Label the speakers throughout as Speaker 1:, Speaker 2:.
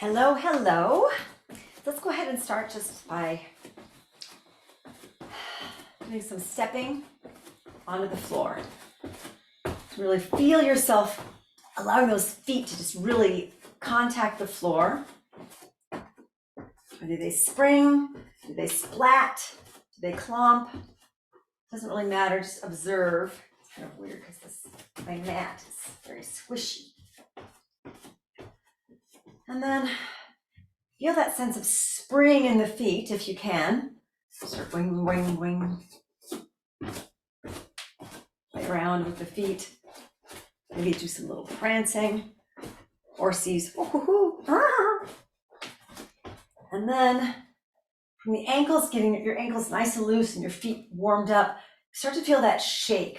Speaker 1: Hello, hello. Let's go ahead and start just by doing some stepping onto the floor. Really feel yourself allowing those feet to just really contact the floor. Do they spring? Do they splat? Do they clomp? Doesn't really matter, just observe. It's kind of weird because my mat is very squishy. And then feel that sense of spring in the feet if you can. Start wing, wing, wing. Play around with the feet. Maybe do some little prancing. Horsies. And then from the ankles, getting your ankles nice and loose and your feet warmed up, start to feel that shake,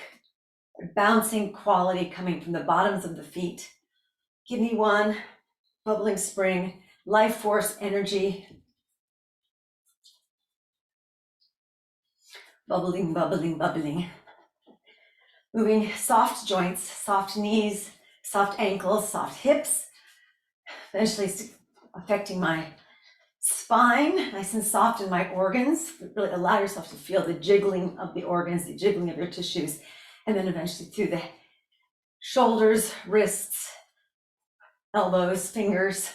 Speaker 1: bouncing quality coming from the bottoms of the feet. Give me one, bubbling spring, life force energy. Bubbling, bubbling, bubbling. Moving soft joints, soft knees, soft ankles, soft hips. Eventually affecting my spine, nice and soft in my organs. Really allow yourself to feel the jiggling of the organs, the jiggling of your tissues, and then eventually through the shoulders, wrists, elbows, fingers.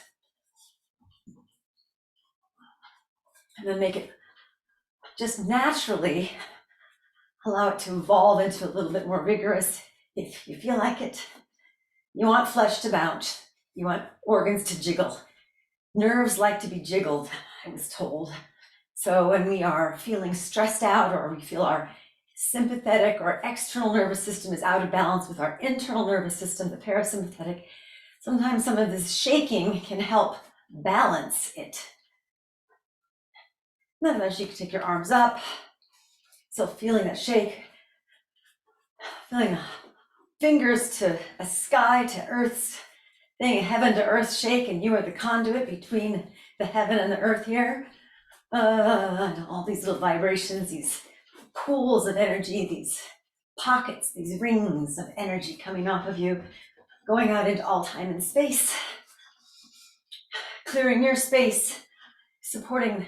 Speaker 1: And then make it just naturally allow it to evolve into a little bit more vigorous if you feel like it. You want flesh to bounce. You want organs to jiggle. Nerves like to be jiggled, I was told. So when we are feeling stressed out or we feel our sympathetic or external nervous system is out of balance with our internal nervous system, the parasympathetic, sometimes some of this shaking can help balance it. And then eventually you can take your arms up. So feeling that shake, feeling the fingers to a sky, to earth's thing, heaven to earth shake, and you are the conduit between the heaven and the earth here. And all these little vibrations, these pools of energy, these pockets, these rings of energy coming off of you, going out into all time and space, clearing your space, supporting,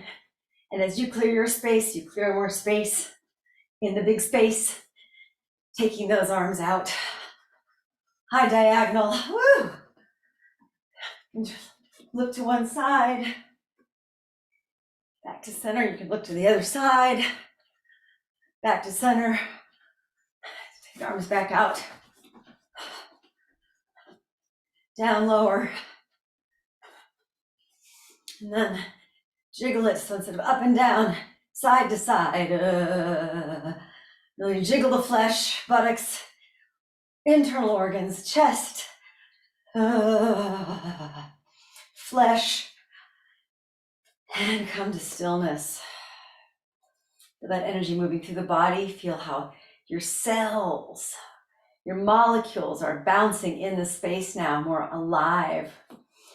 Speaker 1: and as you clear your space, you clear more space in the big space, taking those arms out, high diagonal, woo! And just look to one side, back to center. You can look to the other side, back to center. Take the arms back out, down lower, and then jiggle it. So instead of up and down, side to side, really jiggle the flesh, buttocks, internal organs, chest, flesh, and come to stillness. Feel that energy moving through the body. Feel how your cells, your molecules are bouncing in the space now, more alive,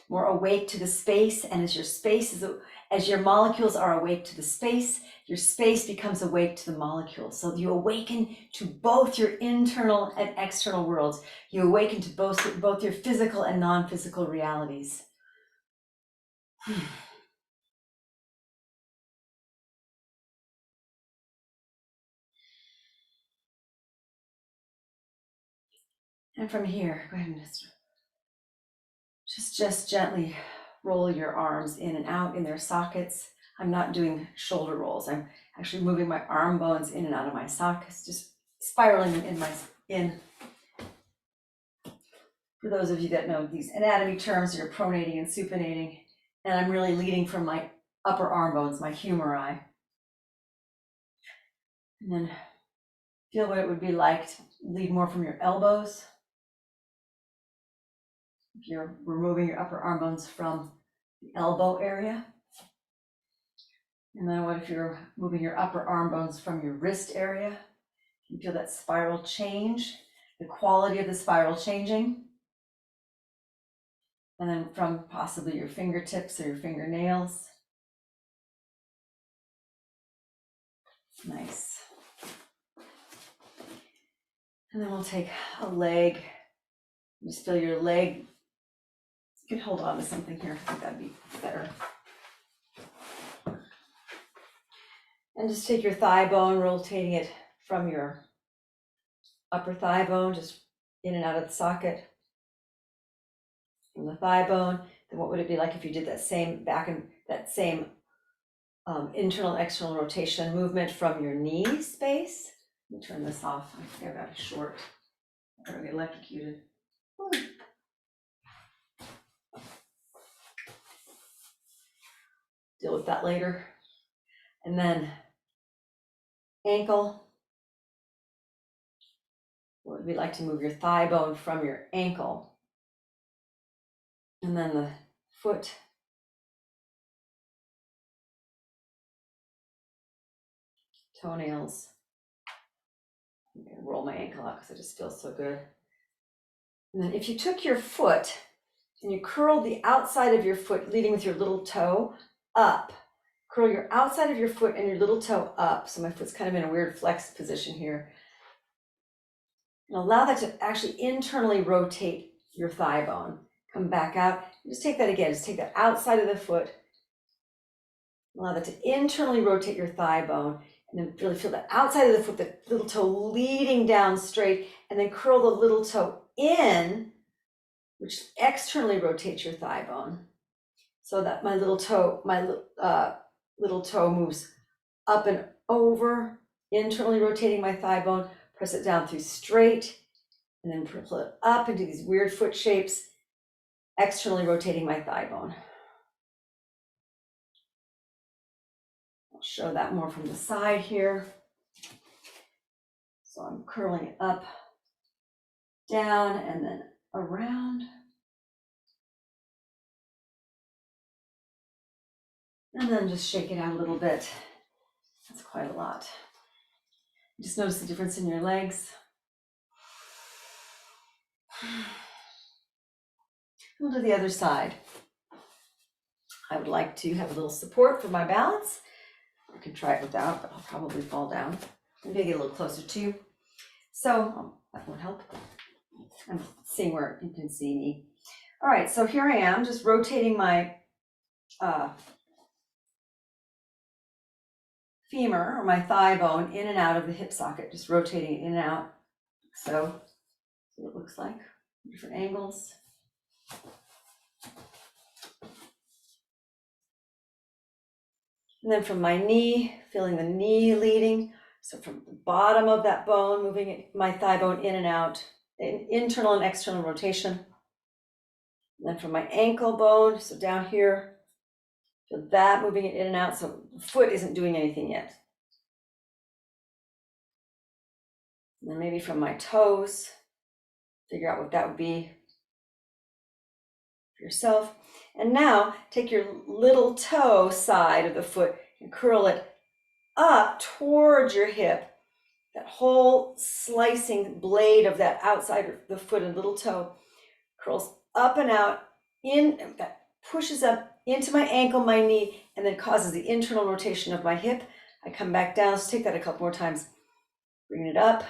Speaker 1: more awake to the space. And as your molecules are awake to the space, your space becomes awake to the molecules. So you awaken to both your internal and external worlds. You awaken to both your physical and non-physical realities. And from here, go ahead and just gently roll your arms in and out in their sockets. I'm not doing shoulder rolls. I'm actually moving my arm bones in and out of my sockets, just spiraling them in. For those of you that know these anatomy terms, you're pronating and supinating, and I'm really leading from my upper arm bones, my humeri. And then feel what it would be like to lead more from your elbows. If you're removing your upper arm bones from the elbow area. And then what if you're moving your upper arm bones from your wrist area? You feel that spiral change, the quality of the spiral changing. And then from possibly your fingertips or your fingernails. Nice. And then we'll take a leg. Just feel your leg can hold on to something here. I think that'd be better. And just take your thigh bone, rotating it from your upper thigh bone, just in and out of the socket. From the thigh bone, then what would it be like if you did that same internal and external rotation movement from your knee space? Let me turn this off. I think I got it short. I'm gonna get electrocuted. Deal with that later. And then ankle. What would we like to move your thigh bone from your ankle? And then the foot. Toenails. I'm gonna roll my ankle out because it just feels so good. And then if you took your foot and you curled the outside of your foot, leading with your little toe up, curl your outside of your foot and your little toe up. So my foot's kind of in a weird flexed position here. And allow that to actually internally rotate your thigh bone. Come back out. Just take that again. Just take the outside of the foot. Allow that to internally rotate your thigh bone. And then really feel the outside of the foot, the little toe leading down straight. And then curl the little toe in, which externally rotates your thigh bone. So that my little toe moves up and over, internally rotating my thigh bone. Press it down through straight, and then pull it up into these weird foot shapes, externally rotating my thigh bone. I'll show that more from the side here. So I'm curling it up, down, and then around. And then just shake it out a little bit. That's quite a lot. Just notice the difference in your legs. We'll do the other side. I would like to have a little support for my balance. I can try it without, but I'll probably fall down. Maybe I get a little closer to you. So that won't help. I'm seeing where you can see me. All right, so here I am, just rotating my femur or my thigh bone in and out of the hip socket, just rotating it in and out. So that's what it looks like, different angles. And then from my knee, feeling the knee leading. So from the bottom of that bone, moving my thigh bone in and out, internal and external rotation. And then from my ankle bone, so down here, feel that moving it in and out. So the foot isn't doing anything yet. And then maybe from my toes, figure out what that would be for yourself. And now take your little toe side of the foot and curl it up towards your hip. That whole slicing blade of that outside of the foot and little toe curls up and out, in, that pushes up into my ankle, my knee, and then causes the internal rotation of my hip. I come back down. Let's take that a couple more times. Bringing it up,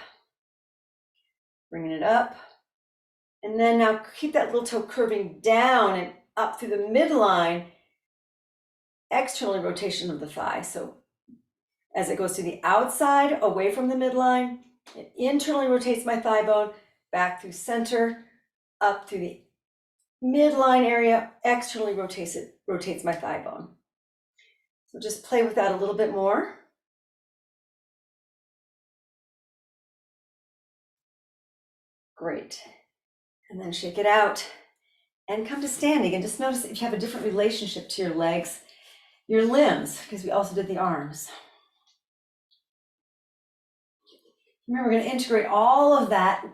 Speaker 1: and then now keep that little toe curving down and up through the midline, external rotation of the thigh. So as it goes to the outside, away from the midline, it internally rotates my thigh bone, back through center, up through the midline area, externally rotates my thigh bone. So just play with that a little bit more. Great. And then shake it out and come to standing, and just notice if you have a different relationship to your legs, your limbs, because we also did the arms. Remember, we're going to integrate all of that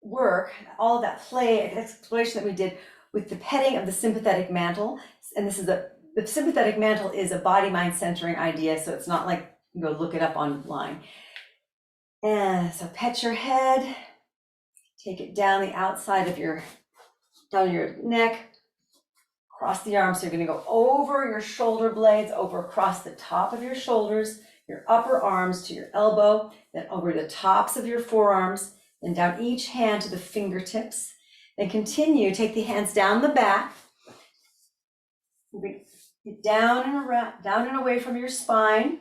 Speaker 1: work, all of that play, exploration that we did with the petting of the sympathetic mantle. And this is the sympathetic mantle is a body-mind centering idea, so it's not like you go look it up online. And so pet your head, take it down the outside of down your neck, across the arms. So you're going to go over your shoulder blades, over across the top of your shoulders, your upper arms to your elbow, then over the tops of your forearms, then down each hand to the fingertips. Then continue, take the hands down the back, Get down and around, down and away from your spine,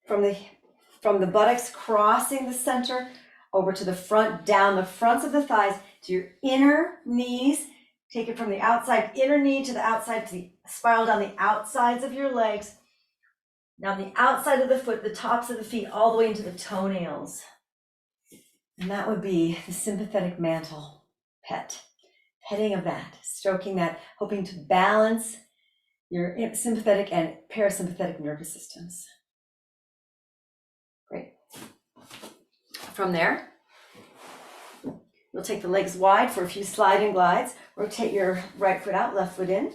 Speaker 1: from the buttocks crossing the center over to the front, down the fronts of the thighs to your inner knees. Take it from the outside, inner knee to the outside, to the spiral down the outsides of your legs, down the outside of the foot, the tops of the feet, all the way into the toenails. And that would be the sympathetic mantle pet. Petting of that, stroking that, hoping to balance your sympathetic and parasympathetic nervous systems. Great. From there, you'll take the legs wide for a few sliding glides. Rotate your right foot out, left foot in.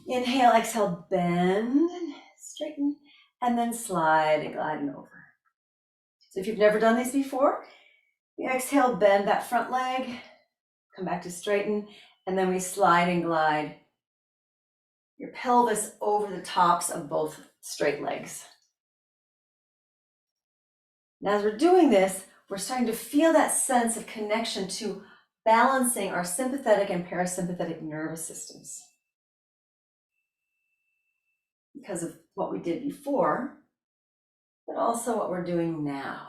Speaker 1: Inhale, exhale, bend, straighten, and then slide and glide and over. So if you've never done these before, you exhale, bend that front leg, come back to straighten, and then we slide and glide your pelvis over the tops of both straight legs. Now, as we're doing this, we're starting to feel that sense of connection to balancing our sympathetic and parasympathetic nervous systems. Because of what we did before, but also what we're doing now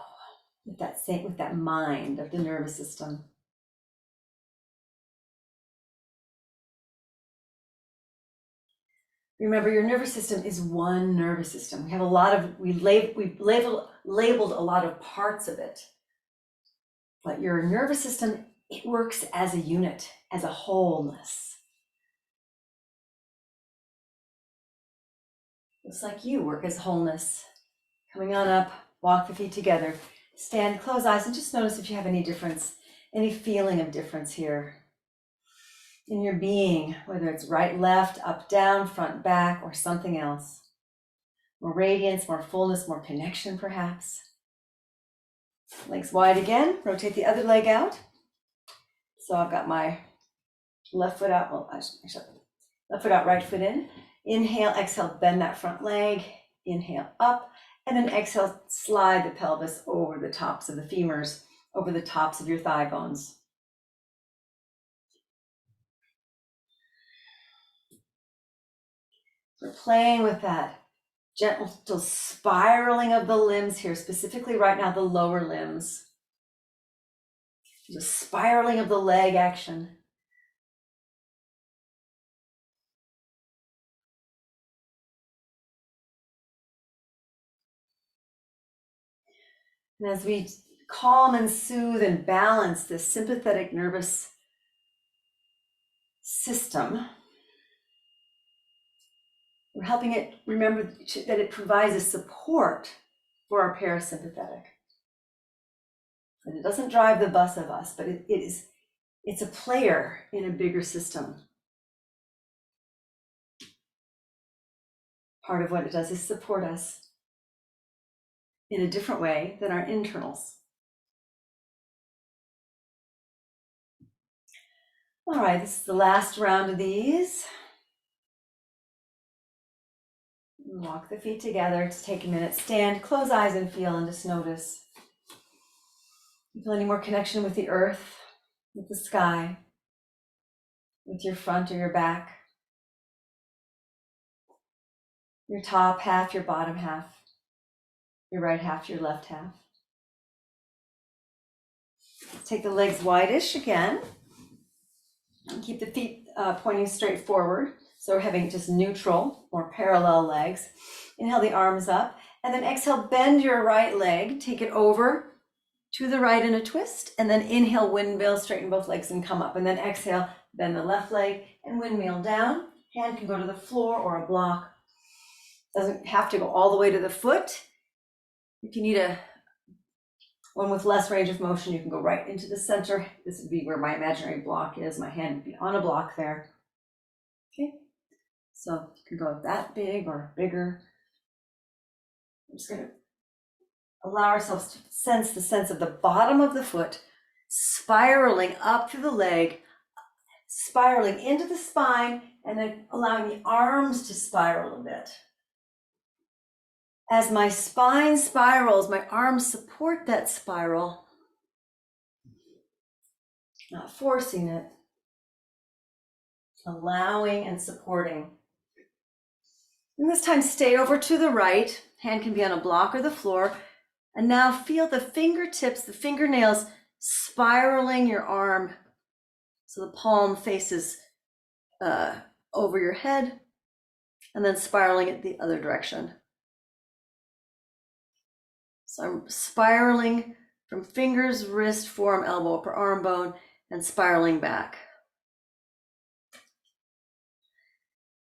Speaker 1: with that mind of the nervous system. Remember, your nervous system is one nervous system. We have we've labeled a lot of parts of it. But your nervous system, it works as a unit, as a wholeness. Just like you work as wholeness. Coming on up, walk the feet together. Stand, close eyes, and just notice if you have any difference, any feeling of difference here in your being, whether it's right, left, up, down, front, back, or something else. More radiance, more fullness, more connection, perhaps. Legs wide again. Rotate the other leg out. So I've got my left foot out. Well, left foot out, right foot in. Inhale, exhale, bend that front leg. Inhale up, and then exhale, slide the pelvis over the tops of the femurs, over the tops of your thigh bones. We're playing with that gentle spiraling of the limbs here, specifically right now, the lower limbs. The spiraling of the leg action. And as we calm and soothe and balance the sympathetic nervous system, we're helping it remember that it provides a support for our parasympathetic. And it doesn't drive the bus of us, but it's a player in a bigger system. Part of what it does is support us in a different way than our internals. All right, this is the last round of these. Walk the feet together to take a minute. Stand, close eyes and feel, and just notice. Feel any more connection with the earth, with the sky, with your front or your back, your top half, your bottom half, your right half, your left half. Take the legs wide-ish again. And keep the feet pointing straight forward. So we're having just neutral or parallel legs. Inhale the arms up, and then exhale, bend your right leg, take it over to the right in a twist, and then inhale, windmill, straighten both legs and come up. And then exhale, bend the left leg and windmill down. Hand can go to the floor or a block. Doesn't have to go all the way to the foot. If you need one with less range of motion, you can go right into the center. This would be where my imaginary block is. My hand would be on a block there. Okay, so you can go that big or bigger. I'm just going to allow ourselves to sense the sense of the bottom of the foot spiraling up through the leg, spiraling into the spine, and then allowing the arms to spiral a bit. As my spine spirals, my arms support that spiral, not forcing it. allowing and supporting. And this time, stay over to the right. Hand can be on a block or the floor. And now feel the fingertips, the fingernails spiraling your arm. So the palm faces over your head and then spiraling it the other direction. So I'm spiraling from fingers, wrist, forearm, elbow, upper arm bone, and spiraling back.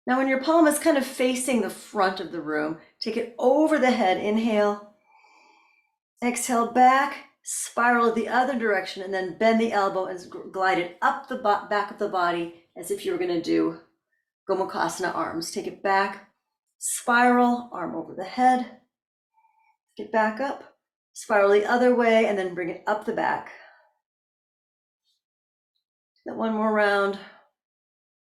Speaker 1: Now when your palm is kind of facing the front of the room, take it over the head, inhale, exhale back, spiral the other direction, and then bend the elbow and glide it up the back of the body as if you were going to do Gomukhasana arms. Take it back, spiral, arm over the head, get back up, spiral the other way, and then bring it up the back. Get one more round,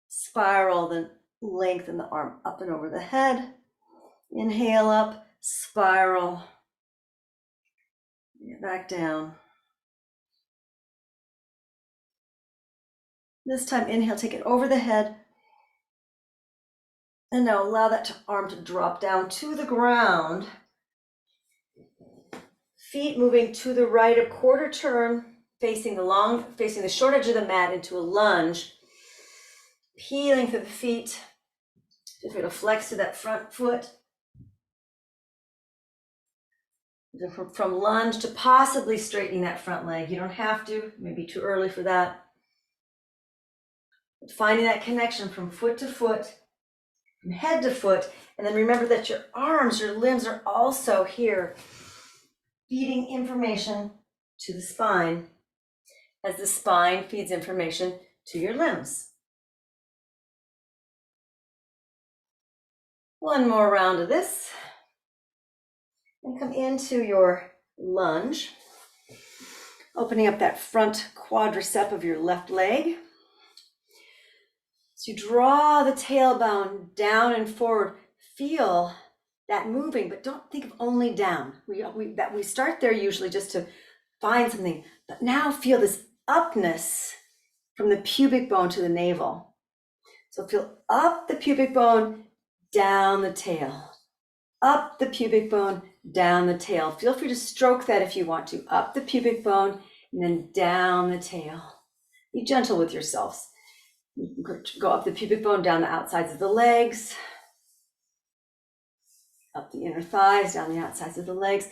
Speaker 1: spiral, then lengthen the arm up and over the head. Inhale up, spiral, get back down. This time, inhale, take it over the head. And now allow that arm to drop down to the ground. Feet moving to the right, a quarter turn, facing the short edge of the mat into a lunge. Peeling through the feet. Feel free to flex to that front foot. From lunge to possibly straightening that front leg. You don't have to, it may be too early for that. But finding that connection from foot to foot, from head to foot, and then remember that your arms, your limbs are also here, feeding information to the spine as the spine feeds information to your limbs. One more round of this. And come into your lunge, opening up that front quadricep of your left leg. So you draw the tailbone down and forward. Feel that moving, but don't think of only down. We start there usually just to find something, but now feel this upness from the pubic bone to the navel. So feel up the pubic bone, down the tail. Up the pubic bone, down the tail. Feel free to stroke that if you want to. Up the pubic bone and then down the tail. Be gentle with yourselves. You can go up the pubic bone, down the outsides of the legs, up the inner thighs, down the outsides of the legs.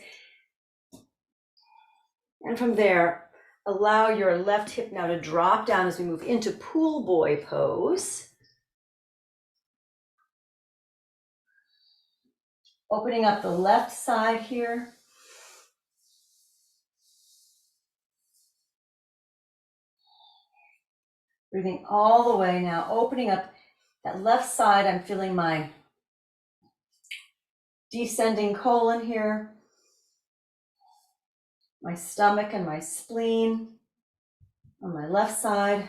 Speaker 1: And from there, allow your left hip now to drop down as we move into pool boy pose. Opening up the left side here. Breathing all the way now, opening up that left side. I'm feeling my descending colon here, my stomach and my spleen on my left side.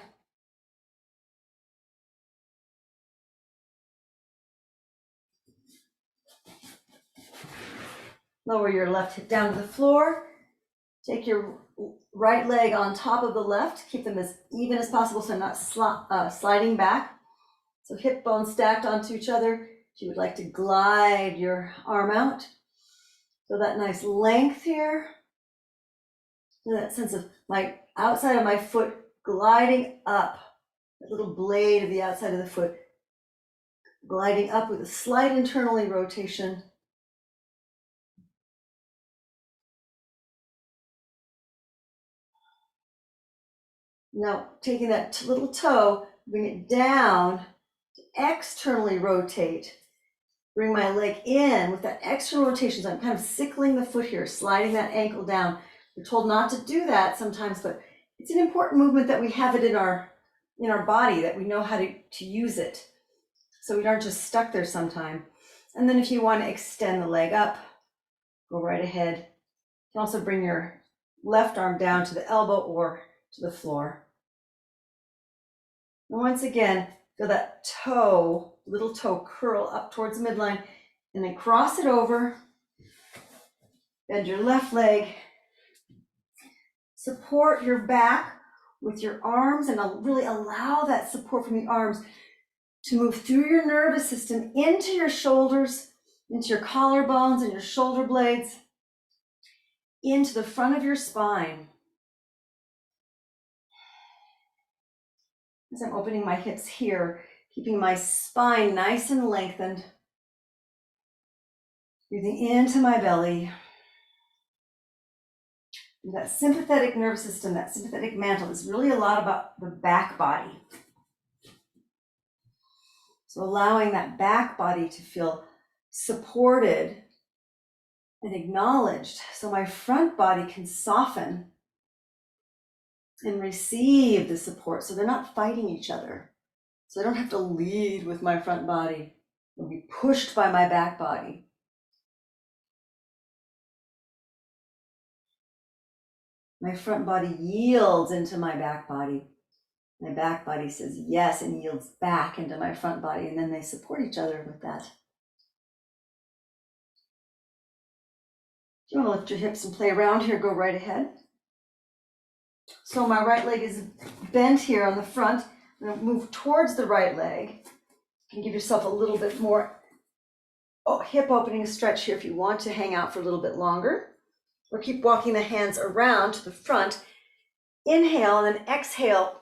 Speaker 1: Lower your left hip down to the floor. Take your right leg on top of the left. Keep them as even as possible so not sliding back. So hip bones stacked onto each other. If you would like to glide your arm out. Feel that nice length here. Feel that sense of my outside of my foot gliding up. That little blade of the outside of the foot gliding up with a slight internally rotation. Now, taking that little toe, bring it down, externally rotate. Bring my leg in with that external rotation. So I'm kind of sickling the foot here, sliding that ankle down. We're told not to do that sometimes, but it's an important movement that we have it in our body, that we know how to use it. So we aren't just stuck there sometime. And then if you want to extend the leg up, go right ahead. You can also bring your left arm down to the elbow or to the floor. And once again, feel that toe, little toe curl up towards the midline, and then cross it over. Bend your left leg. Support your back with your arms and really allow that support from the arms to move through your nervous system into your shoulders, into your collarbones and your shoulder blades, into the front of your spine. As I'm opening my hips here, keeping my spine nice and lengthened, breathing into my belly. And that sympathetic nervous system, that sympathetic mantle, is really a lot about the back body. So allowing that back body to feel supported and acknowledged, so my front body can soften and receive the support, so they're not fighting each other. So I don't have to lead with my front body and be pushed by my back body. My front body yields into my back body. My back body says yes and yields back into my front body, and then they support each other with that. If you want to lift your hips and play around here, go right ahead. So my right leg is bent here on the front. I'm going to move towards the right leg. You can give yourself a little bit more hip opening stretch here if you want to hang out for a little bit longer. Or keep walking the hands around to the front. Inhale and then exhale.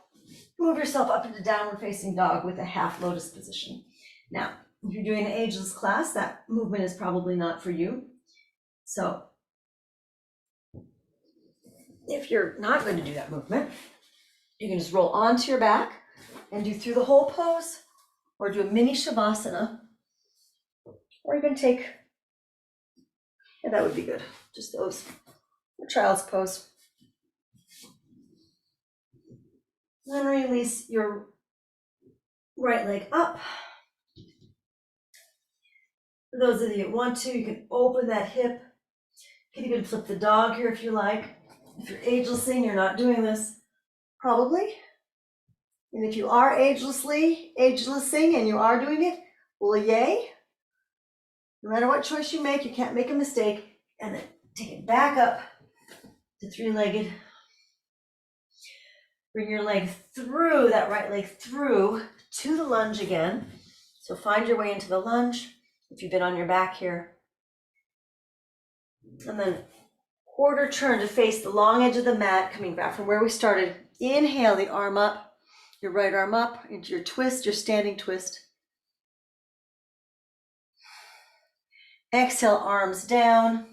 Speaker 1: Move yourself up into downward facing dog with a half lotus position. Now, if you're doing an ageless class, that movement is probably not for you. So if you're not going to do that movement, you can just roll onto your back and do through the whole pose, or do a mini savasana, or even take, that would be good, just those, or child's pose. Then release your right leg up. For those of you that want to, you can open that hip. You can even flip the dog here if you like. If you're agelessing, you're not doing this, probably. And if you are agelessing and you are doing it, well, yay. No matter what choice you can't make a mistake. And then take it back up to three-legged. Bring your leg through, that right leg through to the lunge again. So find your way into the lunge if you've been on your back here. And then quarter turn to face the long edge of the mat, coming back from where we started. Inhale the arm up, your right arm up into your twist, your standing twist. Exhale, arms down.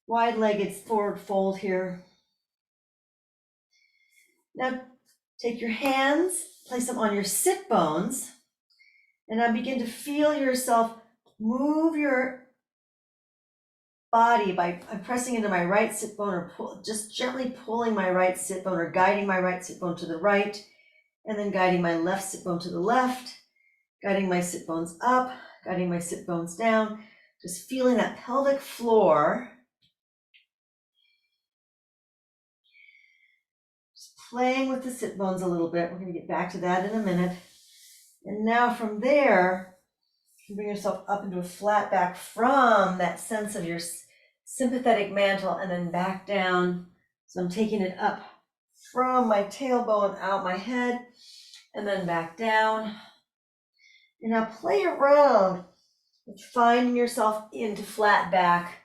Speaker 1: Wide-legged forward fold here. Now take your hands, place them on your sit bones, and now begin to feel yourself move your body by pressing into my right sit bone, or just gently pulling my right sit bone, or guiding my right sit bone to the right, and then guiding my left sit bone to the left, guiding my sit bones up, guiding my sit bones down, just feeling that pelvic floor. Playing with the sit bones a little bit. We're going to get back to that in a minute. And now from there, you can bring yourself up into a flat back from that sense of your sympathetic mantle, and then back down. So I'm taking it up from my tailbone out my head, and then back down. And now play around with finding yourself into flat back.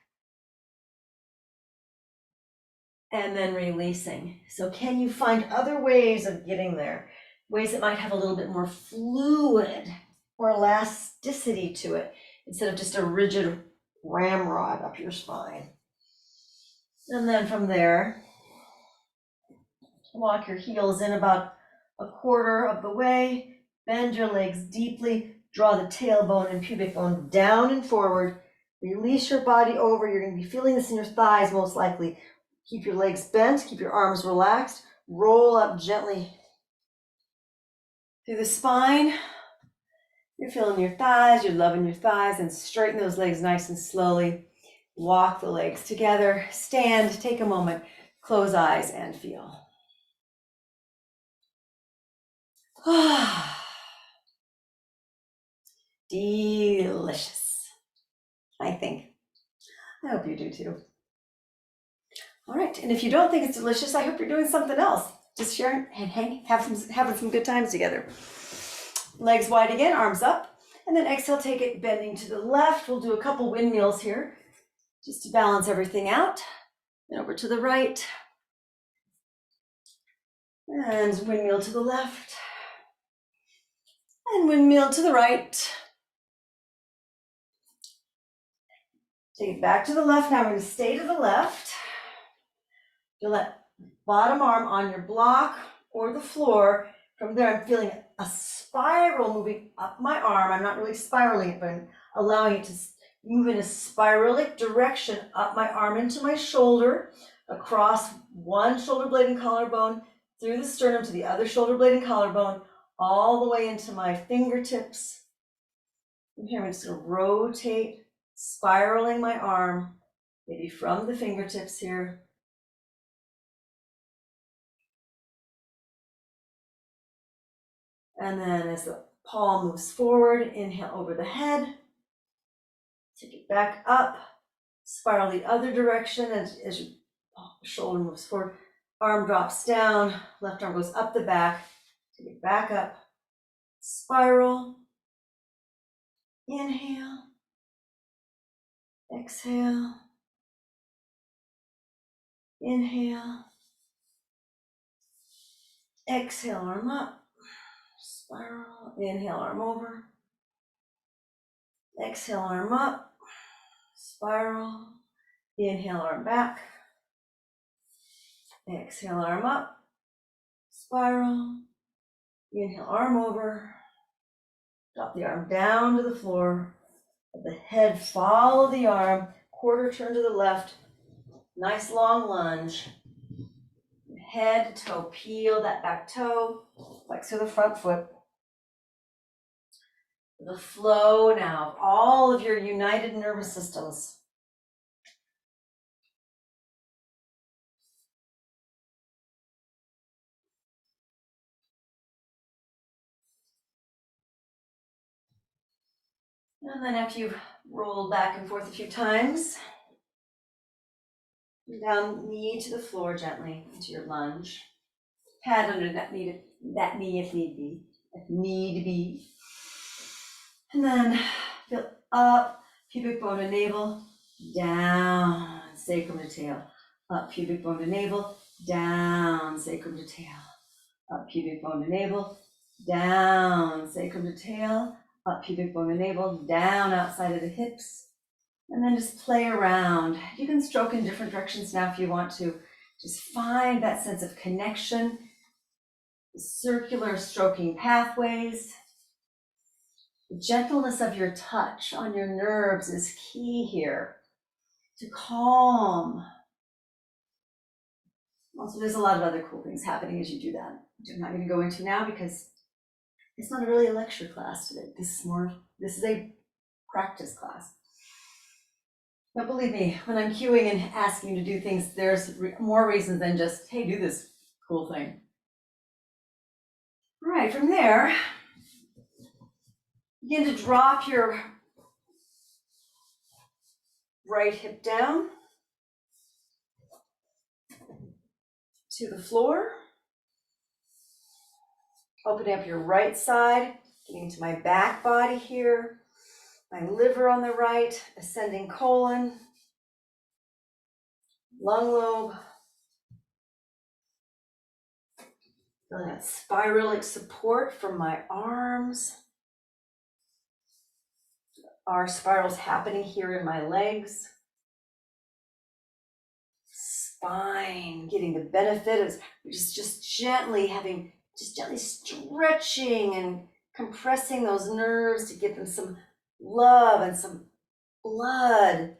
Speaker 1: And then releasing. So can you find other ways of getting there? Ways that might have a little bit more fluid or elasticity to it, instead of just a rigid ramrod up your spine. And then from there, walk your heels in about a quarter of the way, bend your legs deeply, draw the tailbone and pubic bone down and forward, release your body over. You're going to be feeling this in your thighs most likely. Keep your legs bent, keep your arms relaxed, roll up gently through the spine. You're feeling your thighs, you're loving your thighs, and straighten those legs nice and slowly. Walk the legs together, stand, take a moment, close eyes and feel. Delicious, I think. I hope you do too. All right, and if you don't think it's delicious, I hope you're doing something else. Just sharing and having some good times together. Legs wide again, arms up, and then exhale, take it bending to the left. We'll do a couple windmills here, just to balance everything out. And over to the right, and windmill to the left, and windmill to the right. Take it back to the left. Now we're going to stay to the left. You'll let bottom arm on your block or the floor. From there, I'm feeling a spiral moving up my arm. I'm not really spiraling it, but I'm allowing it to move in a spiralic direction up my arm into my shoulder, across one shoulder blade and collarbone, through the sternum to the other shoulder blade and collarbone, all the way into my fingertips. From here, I'm just going to rotate, spiraling my arm, maybe from the fingertips here. And then as the palm moves forward, inhale over the head, take it back up, spiral the other direction as your shoulder moves forward, arm drops down, left arm goes up the back, take it back up, spiral, inhale, exhale, inhale, exhale, arm up, spiral, inhale, arm over, exhale, arm up, spiral, inhale, arm back, exhale, arm up, spiral, inhale, arm over, drop the arm down to the floor, let the head follow the arm, quarter turn to the left, nice long lunge, head to toe, peel that back toe, flex to the front foot. The flow now of all of your united nervous systems. And then after you've rolled back and forth a few times, down knee to the floor gently into your lunge. Pad under that knee if need be. And then feel up, pubic bone to navel, down, sacrum to tail. Up, pubic bone to navel, down, sacrum to tail. Up, pubic bone to navel, down, sacrum to tail. Up, pubic bone to navel, down outside of the hips. And then just play around. You can stroke in different directions now if you want to. Just find that sense of connection, the circular stroking pathways. The gentleness of your touch on your nerves is key here to calm. Also, there's a lot of other cool things happening as you do that, which I'm not going to go into now because it's not really a lecture class today. This is a practice class. But believe me, when I'm cueing and asking you to do things, there's more reasons than just, hey, do this cool thing. All right, from there, begin to drop your right hip down to the floor. Opening up your right side, getting into my back body here. My liver on the right, ascending colon, lung lobe. Feeling that spiralic support from my arms. Our spirals happening here in my legs. Spine, getting the benefit of just gently stretching and compressing those nerves to give them some love and some blood.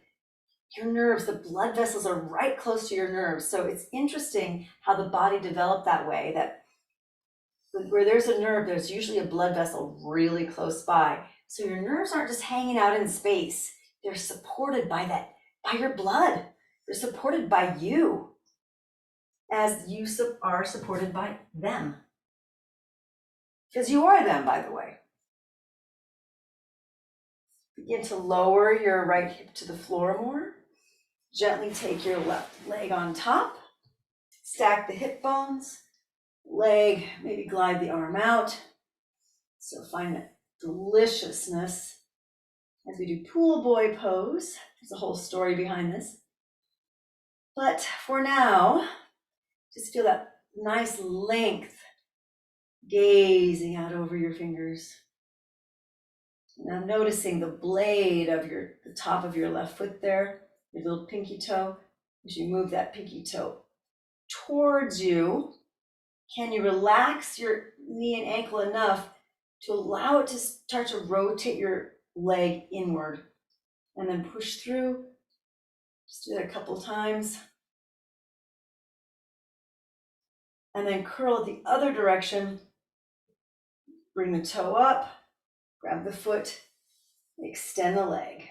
Speaker 1: Your nerves, the blood vessels are right close to your nerves. So it's interesting how the body developed that way, that where there's a nerve, there's usually a blood vessel really close by. So your nerves aren't just hanging out in space. They're supported by your blood. They're supported by you as you are supported by them. Because you are them, by the way. Begin to lower your right hip to the floor more. Gently take your left leg on top, stack the hip bones, leg, maybe glide the arm out. So find that deliciousness as we do pool boy pose. There's a whole story behind this. But for now, just feel that nice length, gazing out over your fingers. And I'm noticing the blade of the top of your left foot there, your little pinky toe. As you move that pinky toe towards you, can you relax your knee and ankle enough to allow it to start to rotate your leg inward and then push through? Just do that a couple times. And then curl it the other direction. Bring the toe up, grab the foot, extend the leg.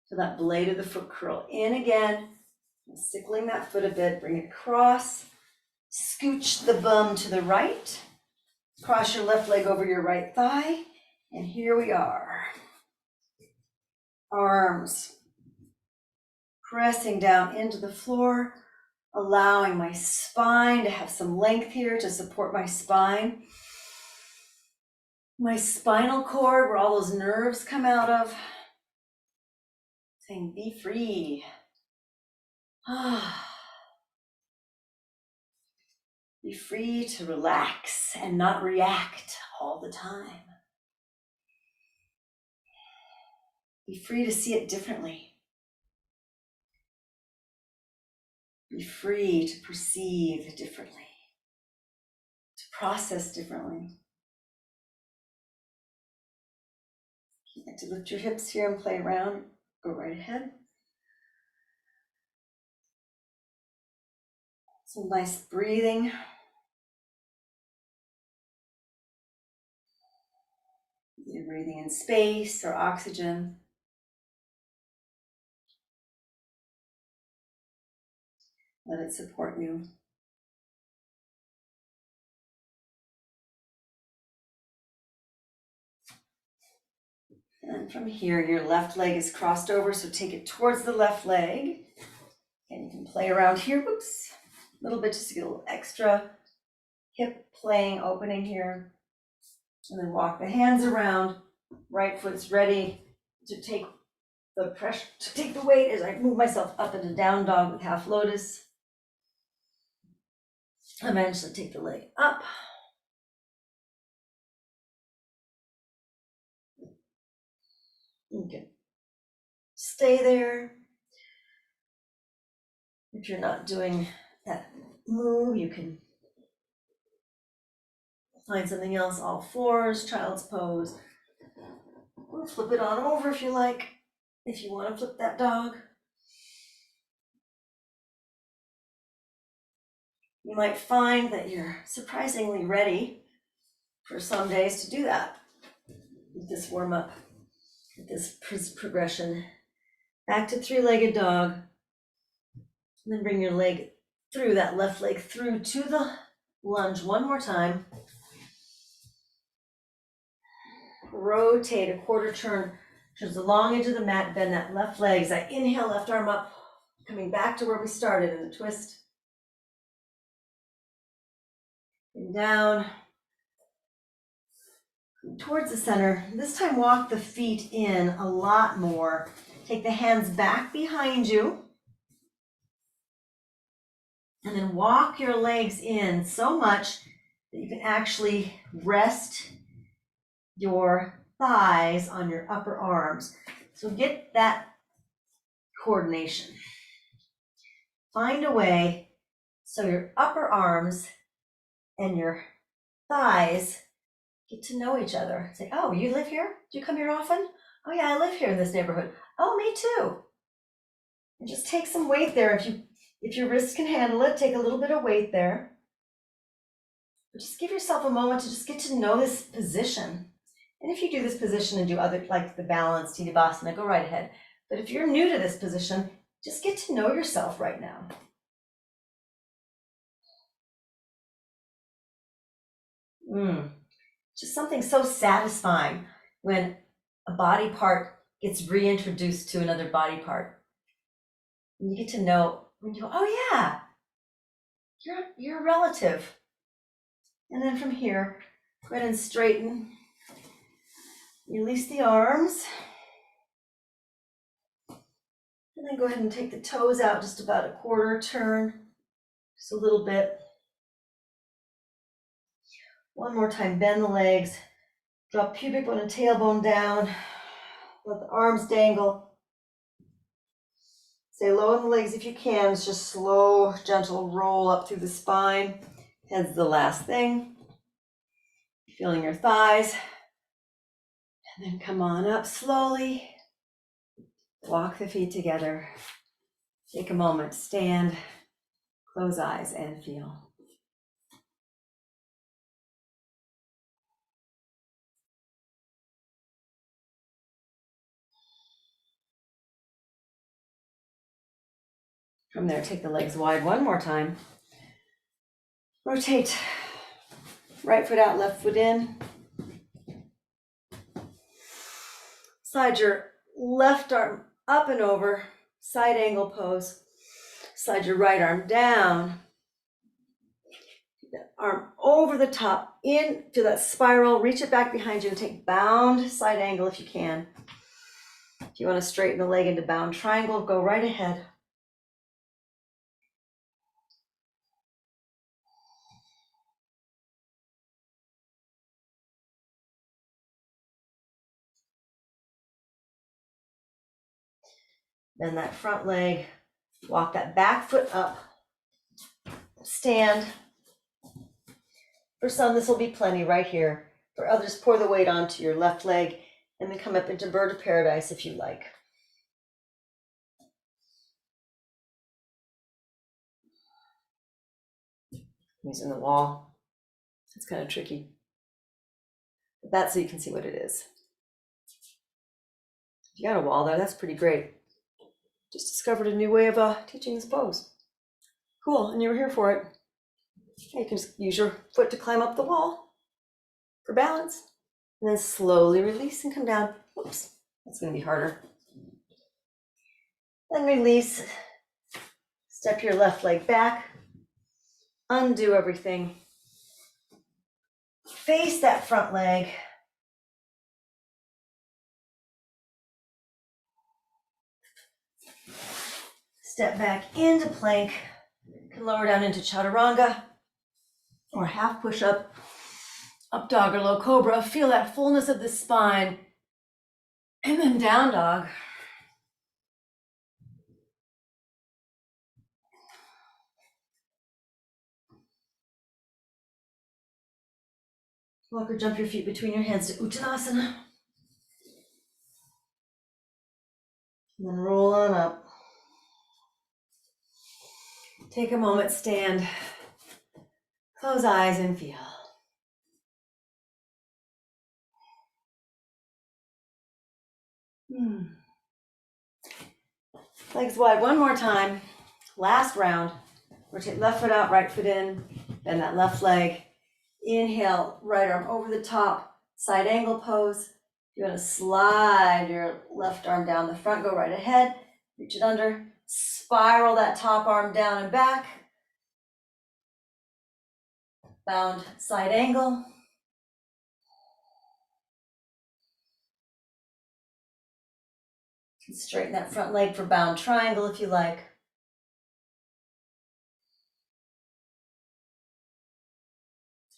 Speaker 1: So that blade of the foot curl in again, sickling that foot a bit, bring it across, scooch the bum to the right, cross your left leg over your right thigh, and here we are. Arms pressing down into the floor, allowing my spine to have some length here to support my spine. My spinal cord, where all those nerves come out of. Saying, be free. Be free to relax and not react all the time. Be free to see it differently. Be free to perceive differently, to process differently. You like to lift your hips here and play around, go right ahead. Some nice breathing. You're breathing in space or oxygen. Let it support you. And from here, your left leg is crossed over, so take it towards the left leg. And you can play around here, whoops, a little bit just to get a little extra hip playing opening here. And then walk the hands around, right foot's ready to take the pressure, to take the weight as I move myself up into down dog with half lotus. Eventually take the leg up. You can stay there. If you're not doing that move, you can find something else, all fours, child's pose. Or flip it on over if you like, if you want to flip that dog. You might find that you're surprisingly ready for some days to do that with this warm up, with this progression. Back to three-legged dog. And then bring your leg through, that left leg through to the lunge one more time. Rotate a quarter turn towards the long edge of the mat, bend that left leg as I inhale, left arm up, coming back to where we started in the twist. And down, towards the center. This time walk the feet in a lot more. Take the hands back behind you. And then walk your legs in so much that you can actually rest your thighs on your upper arms. So get that coordination. Find a way so your upper arms and your thighs get to know each other. Say, oh, you live here? Do you come here often? Oh yeah, I live here in this neighborhood. Oh, me too. And just take some weight there. If your wrists can handle it, take a little bit of weight there. But just give yourself a moment to just get to know this position. And if you do this position and do other, like the balance, titbhansa, go right ahead. But if you're new to this position, just get to know yourself right now. Just something so satisfying when a body part gets reintroduced to another body part. And you get to know, when you go, oh yeah, you're a relative. And then from here, go ahead and straighten. Release the arms. And then go ahead and take the toes out just about a quarter turn, just a little bit. One more time, bend the legs. Drop pubic bone and tailbone down. Let the arms dangle. Stay low on the legs if you can. It's just slow, gentle roll up through the spine. Head's the last thing. Feeling your thighs. And then come on up slowly. Walk the feet together. Take a moment, stand, close eyes, and feel. From there, take the legs wide one more time. Rotate right foot out, left foot in. Slide your left arm up and over, side angle pose. Slide your right arm down. That arm over the top, into that spiral, reach it back behind you and take bound side angle if you can. If you want to straighten the leg into bound triangle, go right ahead. Bend that front leg, walk that back foot up, stand. For some, this will be plenty right here. For others, pour the weight onto your left leg and then come up into bird of paradise if you like. Using the wall. It's kind of tricky. But that's so you can see what it is. If you got a wall there, that's pretty great. Just discovered a new way of teaching this pose. Cool, and you were here for it. You can just use your foot to climb up the wall for balance. And then slowly release and come down. Whoops, that's gonna be harder. Then release, step your left leg back, undo everything. Face that front leg. Step back into plank. You can lower down into chaturanga or half push-up, up dog or low cobra. Feel that fullness of the spine. And then down dog. Walk or jump your feet between your hands to Uttanasana. And then roll on up. Take a moment, stand, close eyes and feel. Legs wide one more time. Last round. Rotate left foot out, right foot in. Bend that left leg. Inhale, right arm over the top, side angle pose. You're going to slide your left arm down the front, go right ahead, reach it under, spiral that top arm down and back. Bound side angle. Straighten that front leg for bound triangle if you like.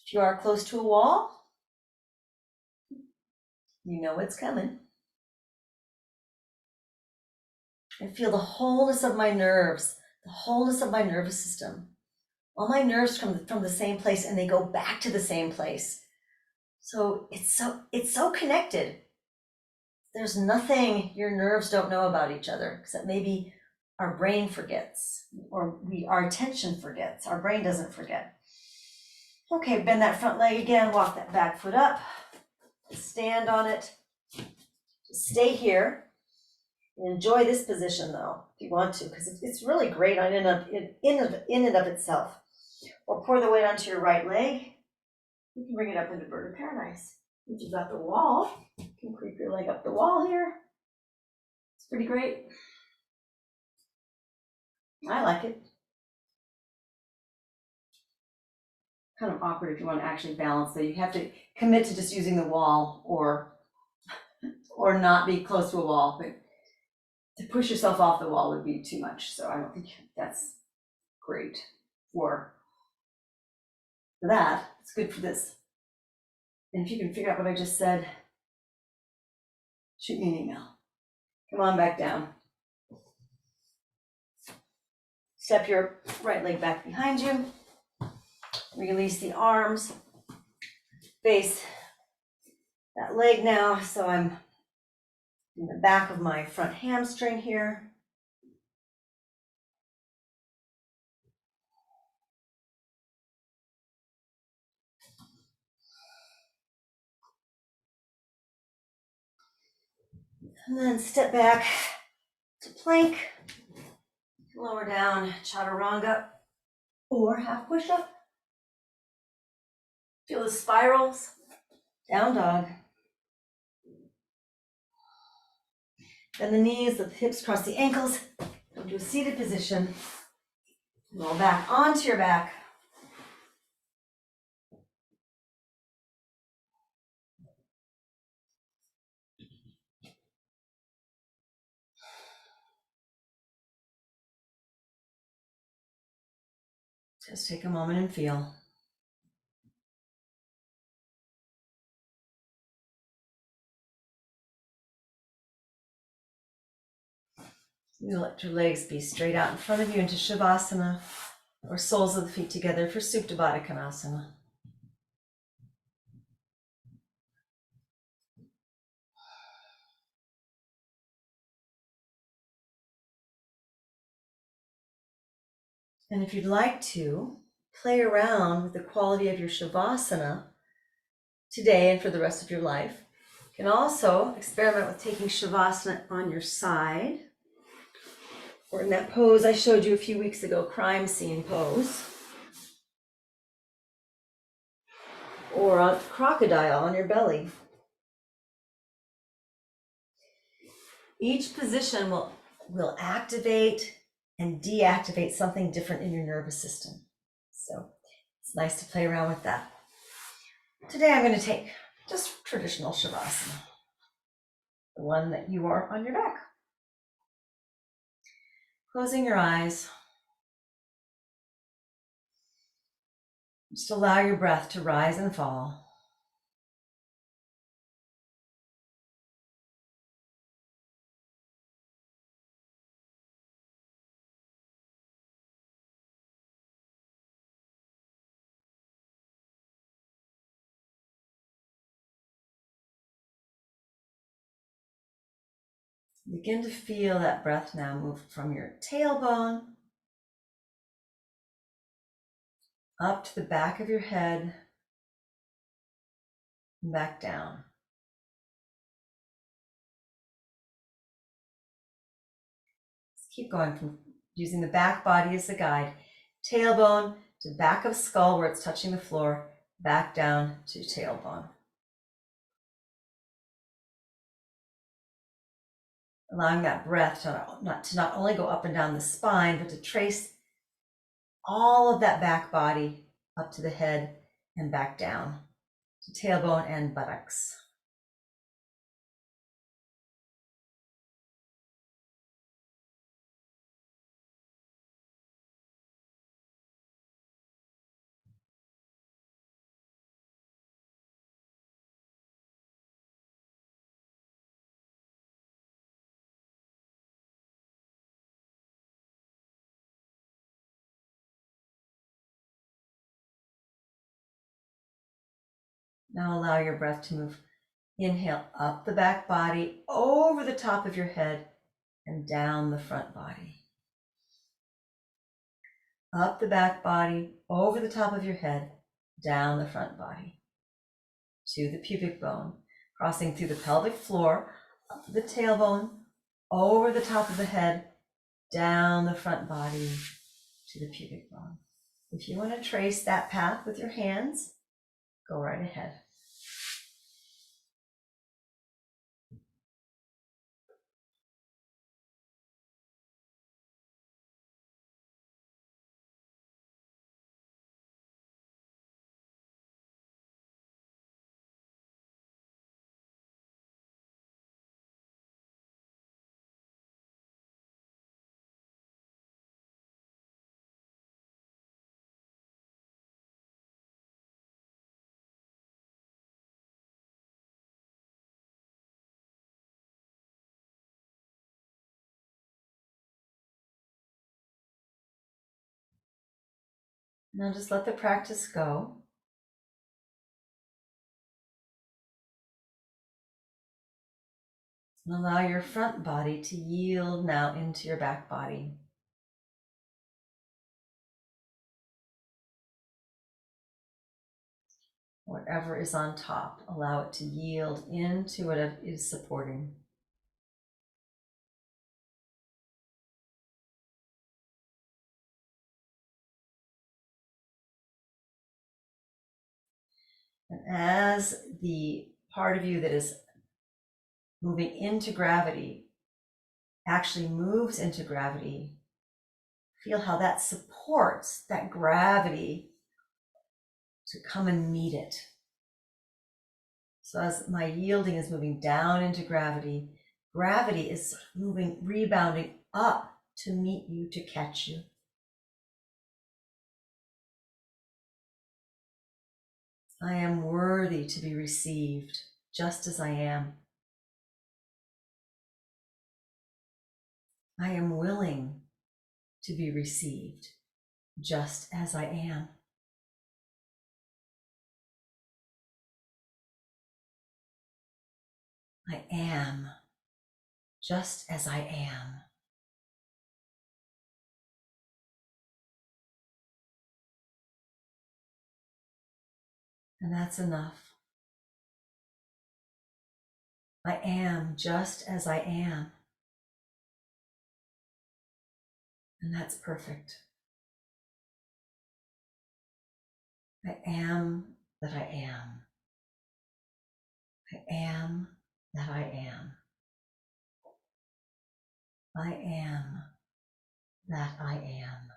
Speaker 1: If you are close to a wall, you know what's coming. And feel the wholeness of my nerves, the wholeness of my nervous system. All my nerves come from the same place and they go back to the same place. So it's so connected. There's nothing your nerves don't know about each other, except maybe our brain forgets, or our attention forgets. Our brain doesn't forget. Okay, bend that front leg again, walk that back foot up, stand on it. Just stay here. Enjoy this position though, if you want to, because it's really great in and of itself. Or pour the weight onto your right leg. You can bring it up into bird of paradise. If you've got the wall, you can creep your leg up the wall here. It's pretty great. I like it. Kind of awkward if you want to actually balance, so you have to commit to just using the wall or not be close to a wall, but to push yourself off the wall would be too much. So I don't think that's great for that. It's good for this. And if you can figure out what I just said, shoot me an email. Come on back down. Step your right leg back behind you. Release the arms. Face that leg now. So I'm in the back of my front hamstring here. And then step back to plank. Lower down, chaturanga, or half push-up. Feel the spirals. Down dog. Bend the knees, let the hips cross the ankles. Come to a seated position. Roll back onto your back. Just take a moment and feel. You let your legs be straight out in front of you into Shavasana, or soles of the feet together for Sympathetic. And if you'd like to, play around with the quality of your Shavasana today and for the rest of your life. You can also experiment with taking Shavasana on your side, or in that pose I showed you a few weeks ago, crime scene pose, or a crocodile on your belly. Each position will activate and deactivate something different in your nervous system. So it's nice to play around with that. Today I'm going to take just traditional Shavasana, the one that you are on your back. Closing your eyes. Just allow your breath to rise and fall. Begin to feel that breath now move from your tailbone up to the back of your head and back down. Just keep going from using the back body as the guide. Tailbone to back of skull where it's touching the floor, back down to tailbone. Allowing that breath to not only go up and down the spine, but to trace all of that back body up to the head and back down to tailbone and buttocks. Now allow your breath to move. Inhale up the back body, over the top of your head, and down the front body. Up the back body, over the top of your head, down the front body. To the pubic bone, crossing through the pelvic floor, up to the tailbone, over the top of the head, down the front body, to the pubic bone. If you want to trace that path with your hands, Go right ahead. Now just let the practice go. And allow your front body to yield now into your back body. Whatever is on top, allow it to yield into what it is supporting. And as the part of you that is moving into gravity actually moves into gravity, feel how that supports that gravity to come and meet it. So as my yielding is moving down into gravity, gravity is moving, rebounding up to meet you, to catch you. I am worthy to be received just as I am. I am willing to be received just as I am. I am just as I am. And that's enough. I am just as I am. And that's perfect. I am that I am. I am that I am. I am that I am.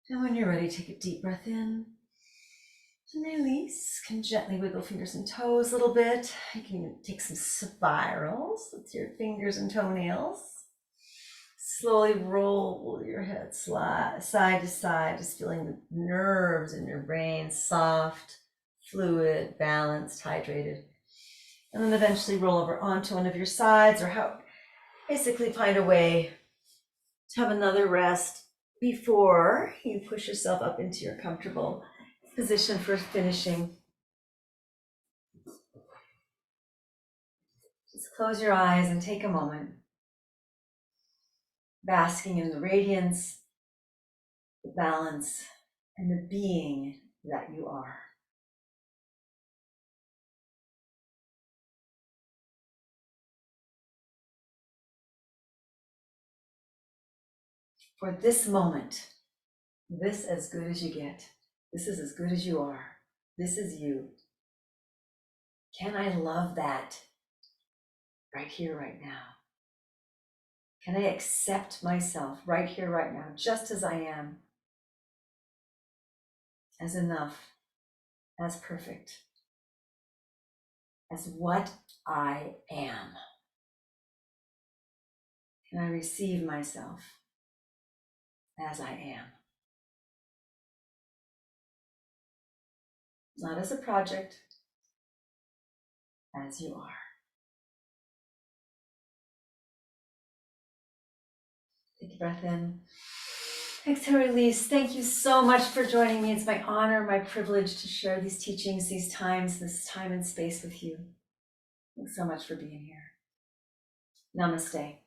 Speaker 1: And when you're ready, take a deep breath in and release. Can gently wiggle fingers and toes a little bit. You can even take some spirals with your fingers and toenails. Slowly roll your head side to side, just feeling the nerves in your brain soft, fluid, balanced, hydrated. And then eventually roll over onto one of your sides, or basically find a way to have another rest before you push yourself up into your comfortable position for finishing. Just close your eyes and take a moment, basking in the radiance, the balance, and the being that you are. For this moment, this as good as you get. This is as good as you are. This is you. Can I love that right here, right now? Can I accept myself right here, right now, just as I am? As enough, as perfect, as what I am. Can I receive myself as I am? Not as a project, as you are. Take a breath in. Exhale, release. Thank you so much for joining me. It's my honor, my privilege to share these teachings, these times, this time and space with you. Thanks so much for being here. Namaste.